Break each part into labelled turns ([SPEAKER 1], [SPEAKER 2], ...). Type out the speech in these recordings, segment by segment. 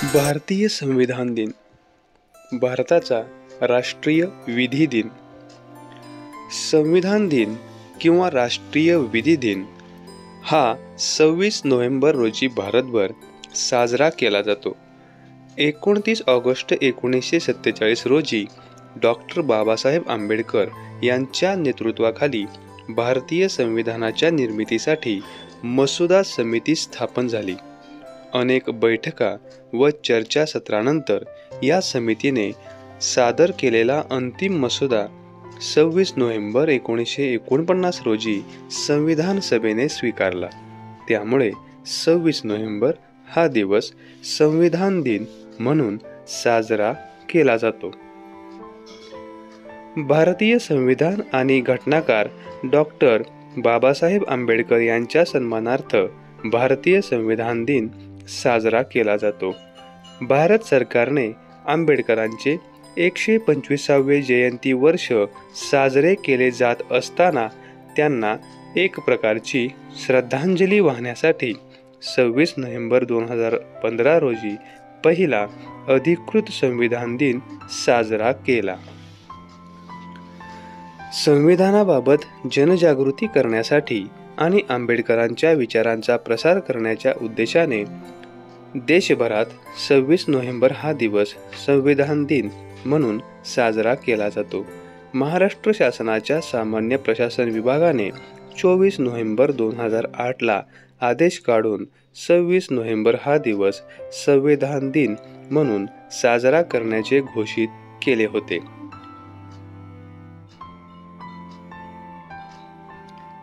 [SPEAKER 1] भारतीय संविधान दिन, भारताचा राष्ट्रीय विधी दिन. संविधान दिन किंवा राष्ट्रीय विधी दिन हा 26 नोव्हेंबर रोजी भारतभर साजरा केला जातो. 29 ऑगस्ट 1947 रोजी डॉक्टर बाबासाहेब आंबेडकर यांच्या नेतृत्वाखाली भारतीय संविधानाच्या निर्मितीसाठी मसुदा समिती स्थापन झाली. अनेक बैठका व चर्चासत्रानंतर या समितीने सादर केलेला अंतिम मसुदा 26 नोव्हेंबर 1949 रोजी संविधान सभेने स्वीकारला. त्यामुळे 26 नोव्हेंबर हा दिवस संविधान दिन म्हणून साजरा केला जातो. भारतीय संविधान आणि घटनाकार डॉक्टर बाबासाहेब आंबेडकर यांच्या सन्मानार्थ भारतीय संविधान दिन साजरा केला जातो. भारत सरकारने आंबेडकरांचे 125वे जयंती वर्ष साजरे केले जात असताना त्यांना एक प्रकारची श्रद्धांजली वाहण्यासाठी 26 नोव्हेंबर 2015 रोजी पहिला अधिकृत संविधान दिन साजरा केला. संविधानाबाबत जनजागृती करण्यासाठी आणि आंबेडकरांच्या विचारांचा प्रसार करण्याच्या उद्देशाने देशभरात 26 नोव्हेंबर हा दिवस संविधान दिन म्हणून साजरा केला जातो. महाराष्ट्र शासनाच्या सामान्य प्रशासन विभागाने 24 नोव्हेंबर 2008 ला आदेश काढून 26 नोव्हेंबर हा दिवस संविधान दिन म्हणून साजरा करण्याचे घोषित केले होते.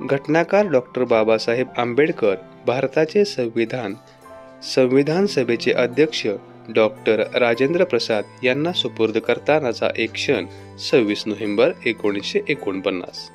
[SPEAKER 1] घटनाकार डॉक्टर बाबासाहेब आंबेडकर भारताचे संविधान सभेचे अध्यक्ष डॉक्टर राजेंद्र प्रसाद यांना सुपूर्द करतानाचा एक क्षण 26 नोव्हेंबर 1949.